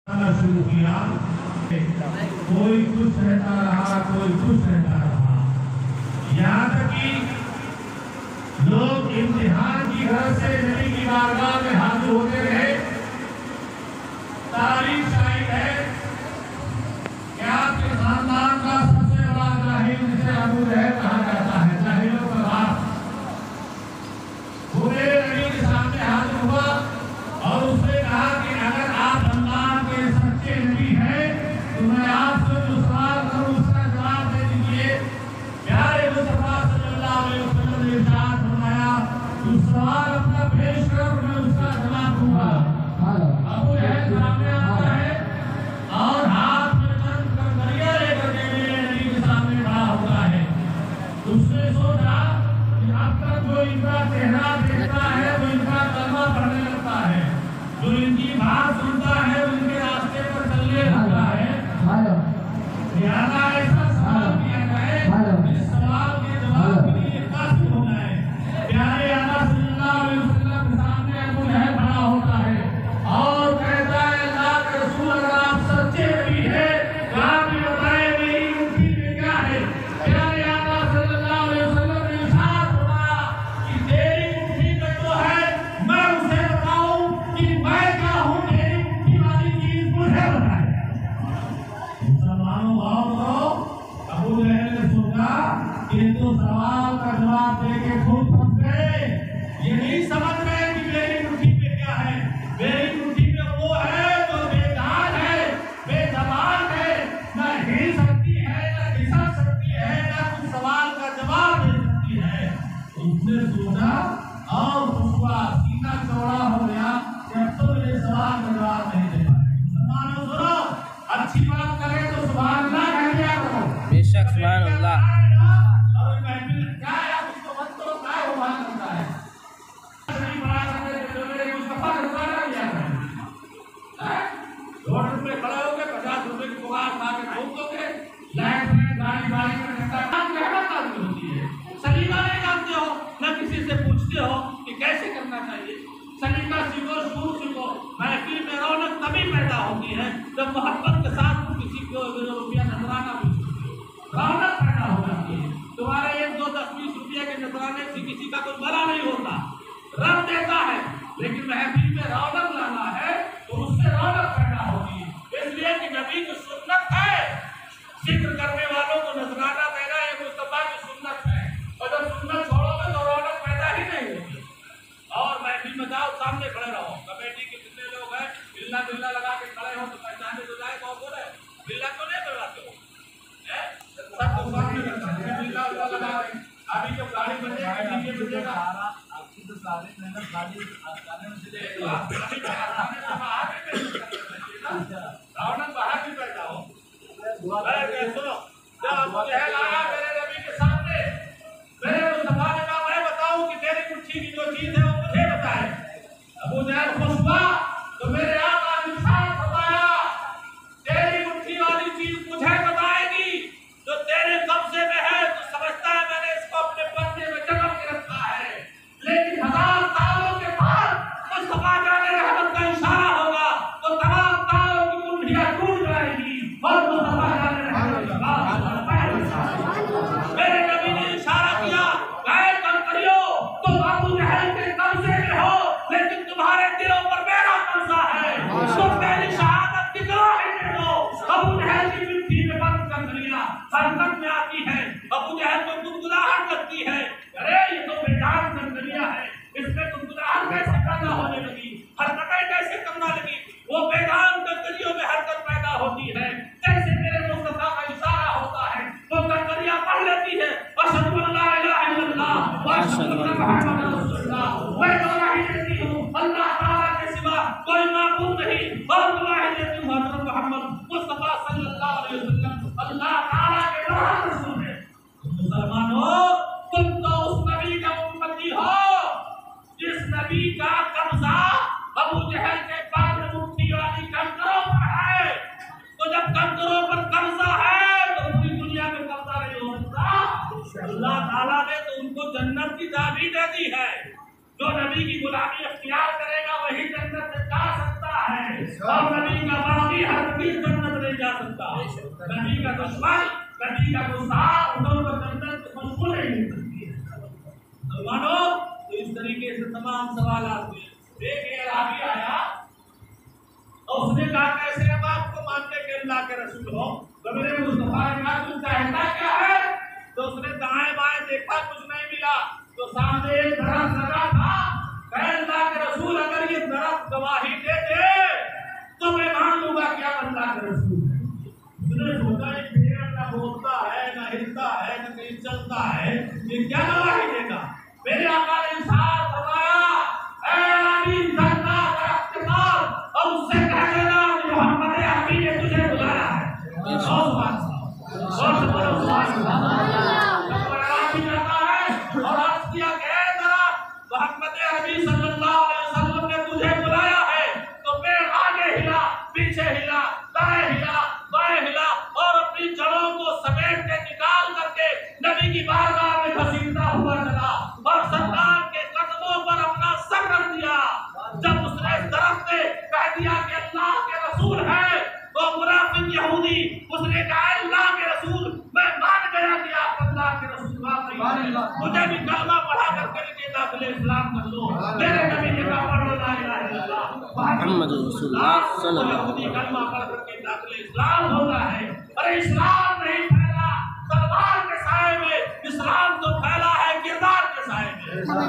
शुरू किया, कोई खुश रहता रहा, कोई खुश रहता रहा। यहाँ तक कि लोग इम्तिहान की घर से नबी की बारगाह में हाजिर होते रहे। तारीख शाहिद है कि आपके खानदान का सबसे बड़ा जाहिल जिसे अबू लहब कहा जाता है, जाहिलों का बाप, पूरे नबी के सामने हाजिर हुआ और उसने कहा कि अगर आप अल्लाह के सच्चे नबी हैं तो मैं आपसे जो सवाल करूं उसका जवाब दे दीजिए। प्यारे मुस्तफा सल्लल्लाहु अलैहि वसल्लम ने इरशाद फरमाया, तू सवाल अपना पेश कर, मैं उसका जवाब दूंगा। अबू लहब सामने आता है और हाथ में चंद कंकरियां लेकर के नबी के सामने खड़ा होता है। उसने सोचा कि अब तक जो इनका चेहरा देखता है वो इनका कलमा पढ़ने लगता है, जो इनकी बात सुनता है उनके रास्ते पर चलने लगता है। लिहाजा ऐसा सवाल किया जाए इस सवाल के जवाब के लिए काफी हो जाए। प्यारे आका सल्लल्लाहु अलैहि वसल्लम के सामने अबू लहब खड़ा होता है और कहता है, अल्लाह के रसूल अगर आप सच्चे नबी हैं तो आप ये बताएं मेरी मुट्ठी में क्या है। प्यारे आका सल्लल्लाहु अलैहि वसल्लम ने इरशाद फरमाया कि तेरी मुट्ठी में जो है मैं उसे बताऊं कि मैं क्या हूं, मेरी मुट्ठी वाली चीज मुझे बताए। मुसलमानों आओ, अबू लहब ने सोचा कि तो सवाल का जवाब देके खुद फंस गए। ये नहीं समझ रहे कि मेरी मुट्ठी में क्या है। मेरी मुट्ठी में वो है जो बेजान है, बेजबान है, न हिल सकती है, न खिसक सकती है, न कुछ सवाल का जवाब दे सकती है। उसने सोचा और उसका सीना चौड़ा हो गया कि अब तो मेरे सवाल का जवाब नहीं दे पाए। मुसलमानों सुनो, अच्छी बात करें तो सुभान अल्लाह कह दिया करो। बेशक सुभान अल्लाह। और महफिल क्या है, आप उसको मत करो, क्या है वो बात करता है। नहीं बना सकते तो मेरे मुस्तफा ने बताया क्या है। रोड पे खड़े होके 50 रुपए की पुकार खा के ठोक दोगे, लाइट में गाड़ी बारी में रहता है, आप रहमत आदमी होती है। सलीका नहीं जानते हो, न किसी से पूछते हो कि कैसे करना चाहिए। सलीका सीखो, शुरू सीखो। महफिल में रौनक तभी पैदा होती है जब मोहब्बत के साथ किसी को रुपया नजराना भी रौनक पैदा हो जाती है। तुम्हारे 1, 2, 10, 20 रुपये के नजराने से किसी का कोई भला नहीं होता, रब देता है, लेकिन महफिल में रौनक लाना है तो उससे रौनक पैदा होती है। इसलिए कि नबी की सुन्नत है जिक्र करने वालों को नजराना देना, ये मुस्तफा की सुन्नत है। और जब सुन्नत छोड़ोगे तो रौनक पैदा ही नहीं होगी। और महफिल में जाओ, सामने खड़े रहो। कमेटी के कितने लोग हैं, बिल्ला बिल्ला लगा के खड़े हो तो पहचाने तो जाए कौन बोले। बिल्ला तो नहीं करवाते हो, सबको सामने रखा है, बिल्ला लगा के। अभी जब गाड़ी बजेगा, डीजे बजेगा, आपकी तो सारी मेहनत गाड़ी आने में चले रौनक बाहर भी पैदा हो। सुनो, जब मुझे लाया मेरे नबी के सामने, मेरे मुस्तफा ने कहा मैं बताऊं कि तेरी मुट्ठी की जो चीज है वो मुझे बताए। अबू लहब खुश हुआ तो मेरे आका ने इरशाद फरमाया, तेरी मुट्ठी वाली चीज मुझे बताएगी जो तेरे कब्जे में है। तो समझता है मैंने इसको अपने पर्दे में जमा के रखा है, लेकिन 1000 सालों के बाद मुस्तफा जाने रहमत का इशारा होगा तो तमाम तारों की कुंडियां टूट जाएगी और मुस्तफा जाने रहमत का मेरे नबी ने इशारा किया, गाय कंकरियों तुम अबू लहब के कब्जे में हो, लेकिन तुम्हारे दिलों पर मेरा कब्जा है। तुम मेरी शहादत की गवाही दे दो। अबू लहब की मिट्टी में बंद कंकरियां हरकत में आती है, अबू लहब को गुदगुदाहट लगती है। अरे ये तो बेकार कंकरियां है, इसमें गुदगुदाहट कैसे पैदा होने लगी, हरकतें कैसे करना लगी। वो बेगान कंकरियों में हरकत पैदा होती है, जैसे मेरे मुस्तफा का इशारा होता है वो कंकरियां पढ़ लेती है, अशहदु अल्ला इलाहा इल्लल्लाह व अशहदु अन्ना मुहम्मदन रसूलुल्लाह। मैं गवाही देती हूं अल्लाह ताला के सिवा कोई माबूद नहीं, और गवाही देती हूं हजरत मोहम्मद मुस्तफा सल्लल्लाहु अलैहि वसल्लम अल्लाह ताला के नाम रसूल है। मुसलमानों, तुम तो उस नबी का उम्मती हो जिस नबी का कब्जा अबू जहल के बाद मुट्ठी वाली कंकरों पर है। तो जब कंकरों पर कब्जा है तो पूरी दुनिया में कब्जा नहीं हो सकता। अल्लाह ताला ने तो उनको जन्नत की चाबी दे दी है। जो नबी की गुलामी अख्तियार करेगा वही जन्नत से जा सकता है। और नबी का बागी नबी का दुश्मन, नबी का गुस्ताख उनको जन्नत की खुशबू नहीं मिल सकती है। मुसलमानों, तो इस तरीके से तमाम सवाल आते हैं। देखिए रावी आया और उसने कहा कैसे अब आपको मानते कि अल्लाह के रसूल हो, तो मेरे मुस्तफा ने कहा तुम चाहता क्या है? तो उसने दाएं बाएं देखा, कुछ नहीं मिला। तो सामने एक दरख्त लगा था। अल्लाह के रसूल अगर ये दरख्त गवाही दे दे तो मैं मान लूंगा कि आप अल्लाह के रसूल हैं। उसने सोचा ये पेड़ ना बोलता है, ना हिलता है, ना कहीं चलता है, ये क्या गवाही देगा? मेरे आका ने साथ फरमाया, और उससे कह देना कि मोहम्मद अरबी ने तुझे बुलाया है। और आज किया कह देना मोहम्मद अरबी सल्लल्लाहु अलैहि वसल्लम ने तुझे बुलाया है। तो पेड़ आगे हिला, पीछे हिला, दाएं हिला, बाएं हिला और अपनी जड़ों को समेट के निकाल करके नबी की बारगाह में घसीटता हुआ चला और सरकार के कदमों पर अपना सर रख दिया। जब उसने दरख्त ने कह दिया कि अल्लाह के रसूल है, तो मुनाफिक यहूदी उसने कहा अल्लाह के रसूल, मैं मान गया कि आप अल्लाह के रसूल मुझे भी कलमा पढ़ा करके दाखिले इस्लाम कर लो। मेरे नबी ने कहा पढ़ो ला इलाहा इल्लल्लाह मुहम्मद रसूलुल्लाह सल्लल्लाहु अलैहि वसल्लम। कलमा पढ़ करके दाखिले इस्लाम होता है। अरे इस्लाम नहीं फैला तलवार के साए में, इस्लाम तो फैला है किरदार के साए में।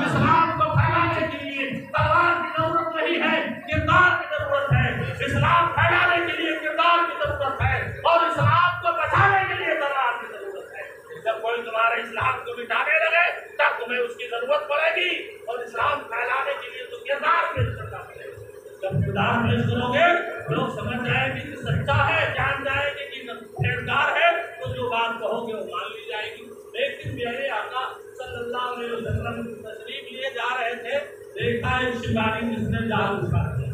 इस्लाम को फैलाने के लिए तलवार की जरूरत नहीं है, किरदार की जरूरत है। इस्लाम फैलाने के लिए किरदार की जरूरत है और इस्लाम को बचाने के लिए तलवार की जरूरत है। जब कोई तुम्हारे इस्लाम को मिटाने लगे तब तुम्हें उसकी जरूरत पड़ेगी और इस्लाम फैलाने के लिए तो किरदार पेश करना पड़ेगा। जब किरदार पेश करोगे लोग समझ जाएंगे कि सच्चा है, जान जाएंगे कि किरदार है, तो जो बात कहोगे वो मान ली जाएगी। एक दिन मेरे आका सल्लल्लाहु अलैहि वसल्लम तशरीफ लिए जा रहे थे, देखा एक शिकारी जिसने जाल उठा दिया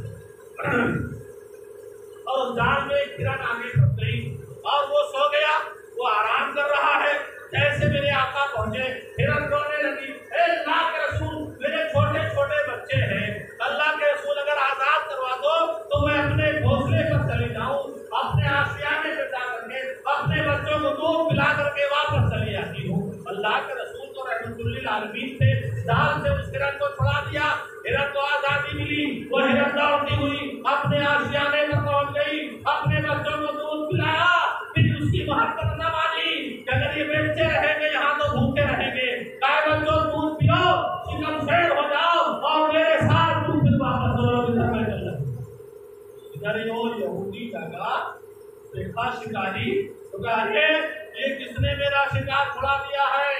और जाल में एक हिरन आगे फंस गई और वो सो गया, वो आराम कर रहा है। जैसे मेरे आका पहुंचे, हिरन रोने लगी, अल्लाह के रसूल मेरे छोटे छोटे बच्चे हैं, अल्लाह के रसूल अगर आजाद करवा दो तो मैं अपने घोंसले पर चली जाऊं, अपने आशियाने पे जा करके अपने बच्चों को दूध पिला करके वापस चली आती हूँ। अल्लाह के रसूल तो रहमतुल्लिल आलमीन थे, जाल से उस हिरन को छुड़ा दिया, हिरन को आजादी मिली। वो हिरन दौड़ती हुई अपने आशियाने पर पहुंच गई, अपने बच्चों को दूध पिलाया, फिर उसकी मोहब्बत न मानी कि अगर ये बच्चे रहेंगे यहाँ तो भूखे रहेंगे, बच्चों दूध पियो, शिकमशेर हो जाओ और मेरे साथ तुम फिर वापस इधर यहूदी जगह देखा शिकारी, तो कहा ये किसने मेरा शिकार छुड़ा दिया है?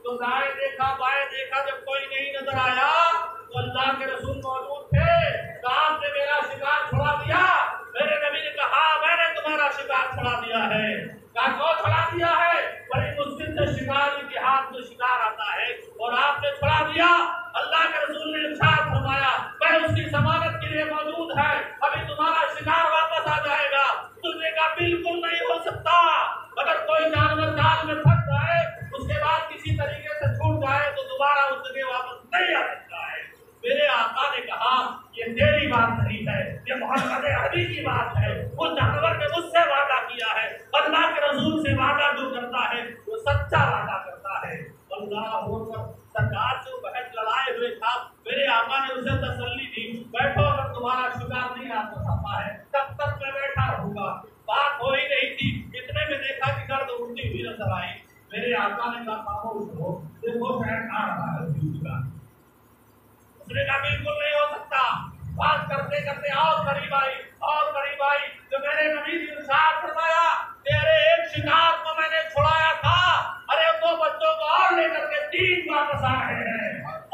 तो दाएं देखा बाएं देखा, जब कोई नहीं नजर आया तो अल्लाह के रसूल मौजूद थे। तो आपने मेरा शिकार छुड़ा दिया? मेरे नबी ने कहा मैंने तुम्हारा शिकार छुड़ा दिया है। कहा क्यों छुड़ा दिया है? बड़ी मुश्किल से शिकारी के हाथ में शिकार आता है और आपने छुड़ा दिया। अल्लाह के रसूल ने इरशाद फरमाया मैं उसकी जमानत के लिए मौजूद है, अभी तुम्हारा शिकार वापस आ जाएगा। तुमने कहा बिल्कुल नहीं हो सकता, अगर कोई जानवर जाल में फंस जाए उसके बाद किसी तरीके से छूट जाए तो दोबारा उस जगह वापस नहीं आ सकता है। मेरे आका ने कहा ये तेरी बात नहीं है, ये मोहम्मद अरबी की बात है। उस जानवर ने मुझसे वादा किया है, अल्लाह के रसूल से वादा जो करता है वो सच्चा वादा करता है। अल्लाह सरकार से बहस लड़ाए हुए था, मेरे आका ने उसे तसल्ली दी, बैठो अगर तुम्हारा शिकार नहीं आ सकता है तब तक मैं बैठा रहूंगा। बात हो ही रही थी, इतने में देखा कि गर्द उड़ती हुई नजर आई। मेरे आका ने कहा खामोश हो, देखो शायद आ रहा है उसका। उसने कहा बिल्कुल नहीं हो सकता। बात करते करते और करीब आई और करीब आई, तो मेरे नबी ने इरशाद फरमाया तेरे एक शिकार को मैंने छुड़ाया था, अरे दो बच्चों को और लेकर के 3 वापस आ रहे हैं।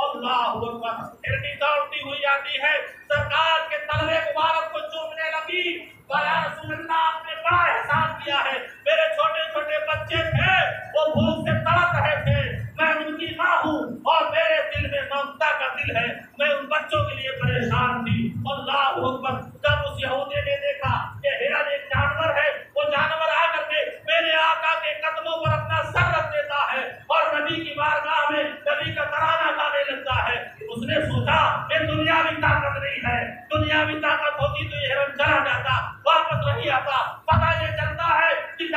अल्लाहु अकबर। हिरनी दौड़ती हुई आती है, सरकार के तलवे मुबारक को चूमने लगी। या रसूल अल्लाह आपने बड़ा एहसान किया है, मेरे छोटे छोटे बच्चे थे वो भूख से तड़प रहे थे, मैं उनकी माँ हूँ और मेरे दिल में ममता का दिल है, मैं उन बच्चों के लिए परेशान थी। अल्लाहु अकबर। जब उस यहूदी ने देखा कि हिरन एक जानवर है, वो जानवर आकर के मेरे आका के कदमों पर अपना सर रख देता है और नबी की बारगाह में नबी का तराना गाने लगता है। उसने सोचा ये दुनियावी ताकत नहीं है, दुनियावी ताकत होती तो ये हिरन चला जाता, वापस नहीं आता। पता ये चलता है कि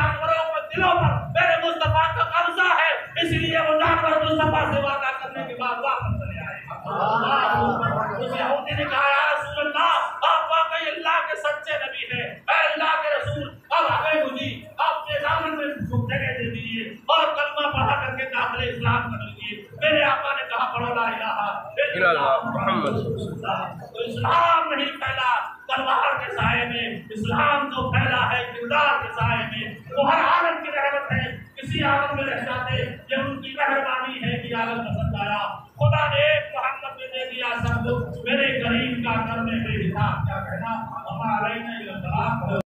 इसीलिए वो जाकर मुस्तफा से वादा करने के बाद वापस चले आए। उस यहूदी ने कहा, या रसूल अल्लाह, आप वाकई अल्लाह के सच्चे नबी हैं, अल्लाह के रसूल, अब हमें मुझे आपके दामन में जगह दे दीजिए और कलमा पढ़ा करके दाखिल इस्लाम कर लीजिए। मेरे आका ने कहा, पढ़ो ला इलाहा इल्लल्लाह मुहम्मद रसूलुल्लाह। तो इस्लाम नहीं फैला तलवार के साए में, इस्लाम जो फैला है किरदार के साए में। वो हर आलम की रहमत है, किसी आलम में रह जाते